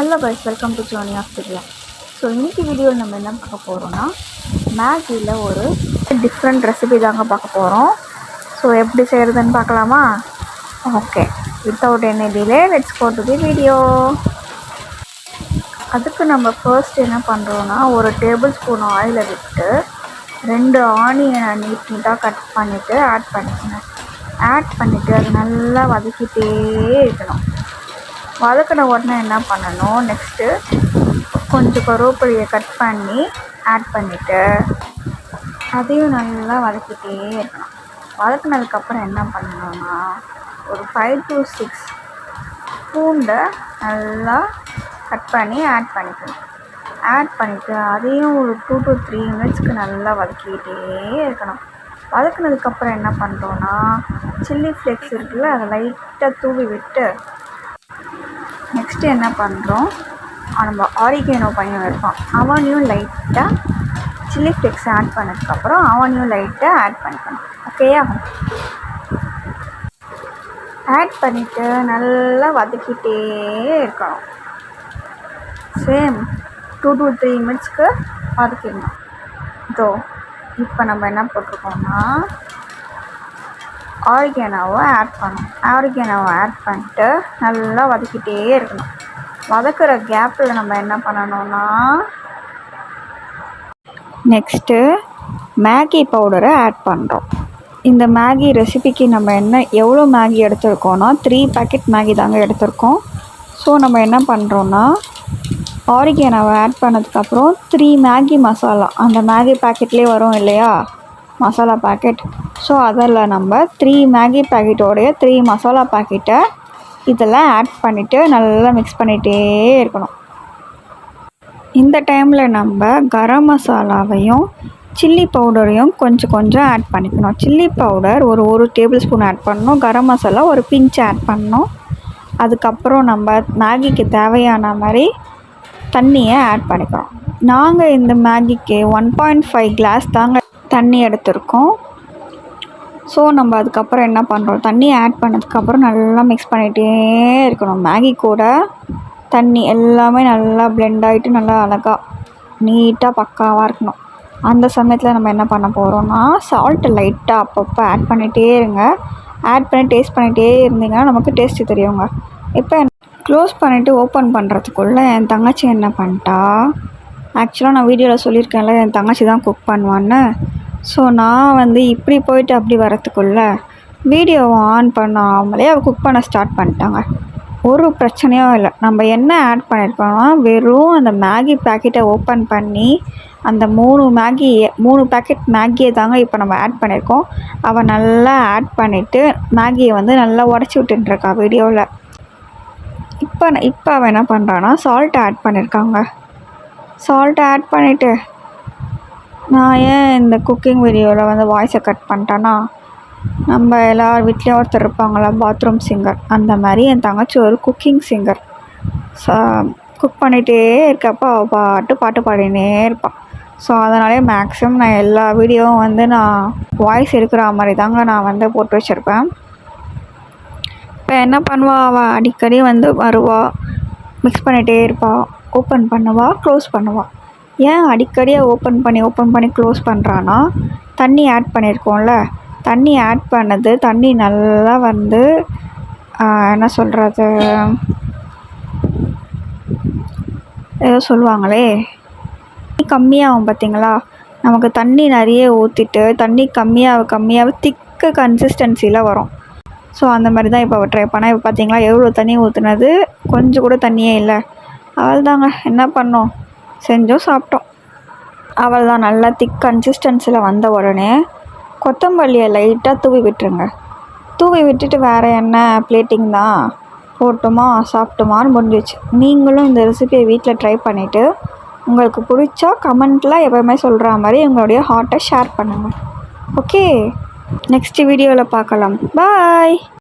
Hello guys, welcome to journey of Priya. So இன்றைக்கி வீடியோவில் நம்ம என்ன பார்க்க போகிறோன்னா, மேகியில் ஒரு டிஃப்ரெண்ட் ரெசிபி தாங்க பார்க்க போகிறோம். ஸோ எப்படி செய்கிறதுன்னு பார்க்கலாமா? Okay, without any delay let's go to the video. அதுக்கு நம்ம ஃபர்ஸ்ட் என்ன பண்ணுறோன்னா, ஒரு டேபிள் ஸ்பூன் ஆயிலை விட்டு 2 ஆனியனை நீட்டாக கட் பண்ணிவிட்டு ஆட் பண்ணிக்கணும். ஆட் பண்ணிவிட்டு அது நல்லா வதக்கிட்டே இருக்கணும். வதக்கின உடனே என்ன பண்ணணும், நெக்ஸ்ட்டு கொஞ்சம் கருவேப்பிலையை கட் பண்ணி ஆட் பண்ணிவிட்டு அதையும் நல்லா வதக்கிட்டே இருக்கணும். வதக்கினதுக்கப்புறம் என்ன பண்ணணும்னா, ஒரு 5 to 6 பூண்டை நல்லா கட் பண்ணி ஆட் பண்ணிக்கணும். ஆட் பண்ணிவிட்டு அதையும் ஒரு 2 to 3 மினிட்ஸ்க்கு நல்லா வதக்கிக்கிட்டே இருக்கணும். வதக்கினதுக்கப்புறம் என்ன பண்ணுறோன்னா, சில்லி ஃப்ளேக்ஸ் இருக்குல்ல, அதை லைட்டாக தூவி விட்டு நெக்ஸ்ட்டு என்ன பண்ணுறோம், நம்ம ஆரிகேனோ பையன் இருப்பான், அவனையும் லைட்டாக சில்லி ஃப்ளேக்ஸ் ஆட் பண்ணதுக்கப்புறம் அவனையும் லைட்டாக ஆட் பண்ணிக்கணும். ஓகேயா? ஆட் பண்ணிவிட்டு நல்லா வதக்கிட்டே இருக்கணும். சேம் 2 to 3 மினிட்ஸ்க்கு வதக்கிடணும். இப்போ நம்ம என்ன போட்டிருக்கோம்னா, ஆரிகேனோவை ஆட் பண்ணணும். ஆரிகேனோவை ஆட் பண்ணிட்டு நல்லா வதக்கிட்டே இருக்கணும். வதக்கிற கேப்பில் நம்ம என்ன பண்ணணும்னா, நெக்ஸ்ட்டு மேகி பவுடரை ஆட் பண்ணுறோம். இந்த மேகி ரெசிபிக்கு நம்ம எவ்வளோ மேகி எடுத்துருக்கோன்னா 3 பேக்கெட் மேகி தாங்க எடுத்திருக்கோம். ஸோ நம்ம என்ன பண்ணுறோன்னா, ஆரிகேனோவை ஆட் பண்ணதுக்கப்புறம் 3 மேகி மசாலா, அந்த மேகி பேக்கெட்லேயே வரும் இல்லையா மசாலா பேக்கெட், ஸோ அதில் நம்ம 3 மேகி பேக்கெட்டோடைய 3 மசாலா பேக்கெட்டை இதெல்லாம் ஆட் பண்ணிவிட்டு நல்லா மிக்ஸ் பண்ணிகிட்டே இருக்கணும். இந்த டைமில் நம்ம கரம் மசாலாவையும் சில்லி பவுடரையும் கொஞ்சம் ஆட் பண்ணிக்கணும். சில்லி பவுடர் ஒரு டேபிள் ஸ்பூன் ஆட் பண்ணணும், கரம் மசாலா ஒரு பிஞ்ச் ஆட் பண்ணணும். அதுக்கப்புறம் நம்ம மேகிக்கு தேவையான மாதிரி தண்ணியை ஆட் பண்ணிக்கிறோம். நாங்கள் இந்த மேகிக்கு 1.5 கிளாஸ் தாங்க தண்ணி எடுத்திருக்கோம். ஸோ நம்ம அதுக்கப்புறம் என்ன பண்ணுறோம், தண்ணி ஆட் பண்ணதுக்கப்புறம் நல்லா மிக்ஸ் பண்ணிகிட்டே இருக்கணும். மேகி கூட தண்ணி எல்லாமே நல்லா பிளெண்ட் ஆகிட்டு நல்லா அழகாக நீட்டாக பக்காவாக இருக்கணும். அந்த சமயத்தில் நம்ம என்ன பண்ண போகிறோம்னா, சால்ட்டு லைட்டாக அப்பப்போ ஆட் பண்ணிகிட்டே இருங்க. ஆட் பண்ணி டேஸ்ட் பண்ணிகிட்டே இருந்தீங்கன்னா நமக்கு டேஸ்ட்டு தெரியுங்க. இப்போ க்ளோஸ் பண்ணிவிட்டு ஓப்பன் பண்ணுறதுக்குள்ளே என் தங்கச்சி என்ன பண்ணிட்டா, ஆக்சுவலாக நான் வீடியோவில் சொல்லியிருக்கேன்ல என் தங்கச்சி தான் குக் பண்ணுவான்னு. ஸோ நான் இப்படி போயிட்டு அப்படி வரத்துக்குள்ளே வீடியோவை ஆன் பண்ணாமலே அவள் குக் பண்ண ஸ்டார்ட் பண்ணிட்டாங்க. ஒரு பிரச்சனையும் இல்லை. நம்ம என்ன ஆட் பண்ணியிருக்கோம்னா, வெறும் அந்த மேகி பேக்கெட்டை ஓப்பன் பண்ணி அந்த 3 பேக்கெட் மேகியை தாங்க இப்போ நம்ம ஆட் பண்ணியிருக்கோம். அவள் நல்லா ஆட் பண்ணிவிட்டு மேகியை நல்லா உடச்சி விட்டுருக்கா வீடியோவில். இப்போ அவள் என்ன பண்ணுறான்னா, சால்ட் ஆட் பண்ணியிருக்காங்க. சால்ட் ஆட் பண்ணிவிட்டு, நான் ஏன் இந்த குக்கிங் வீடியோவில் வாய்ஸை கட் பண்ணிட்டேன்னா, நம்ம எல்லார் வீட்லேயும் ஒருத்தர் இருப்பாங்களா பாத்ரூம் சிங்கர், அந்த மாதிரி என் தங்கச்சி ஒரு குக்கிங் சிங்கர். குக் பண்ணிகிட்டே இருக்கப்போ அவள் பாட்டு பாடினே இருப்பாள். ஸோ அதனாலே மேக்ஸிமம் நான் எல்லா வீடியோவும் நான் வாய்ஸ் இருக்கிற மாதிரி தாங்க நான் போட்டு வச்சுருப்பேன். இப்போ என்ன பண்ணுவாள், அவள் அடிக்கடி வருவாள், மிக்ஸ் பண்ணிகிட்டே இருப்பாள், ஓப்பன் பண்ணுவாள், க்ளோஸ் பண்ணுவாள். ஏன் அடிக்கடி ஓப்பன் பண்ணி க்ளோஸ் பண்ணுறான்னா, தண்ணி ஆட் பண்ணியிருக்கோம்ல, தண்ணி ஆட் பண்ணது தண்ணி நல்லா என்ன சொல்கிறது, ஏதோ சொல்லுவாங்களே, கம்மியாகும் பார்த்திங்களா. நமக்கு தண்ணி நிறைய ஊற்றிட்டு தண்ணி கம்மியாக திக்கு கன்சிஸ்டன்சியில் வரும். ஸோ அந்த மாதிரி தான் இப்போ ட்ரை பண்ணேன். இப்போ பார்த்திங்களா எவ்வளோ தண்ணி ஊற்றுனது, கொஞ்சம் கூட தண்ணியே இல்லை. அவள் தாங்க என்ன பண்ணோம், செஞ்சோம், சாப்பிட்டோம். அவள் தான் நல்லா திக் கன்சிஸ்டன்சியில் வந்த உடனே கொத்தமல்லியை லைட்டாக தூவி விட்டுருங்க. தூவி விட்டுட்டு வேறு என்ன பிளேட்டிங் தான், போட்டோமா சாப்பிட்டோமான்னு முடிஞ்சிச்சு. நீங்களும் இந்த ரெசிபியை வீட்டில் ட்ரை பண்ணிவிட்டு உங்களுக்கு பிடிச்சா கமெண்ட்டில் எப்போவுமே சொல்கிற மாதிரி உங்களுடைய ஹார்ட்டை ஷேர் பண்ணுங்கள். ஓகே, நெக்ஸ்ட் வீடியோவில் பார்க்கலாம். பாய்.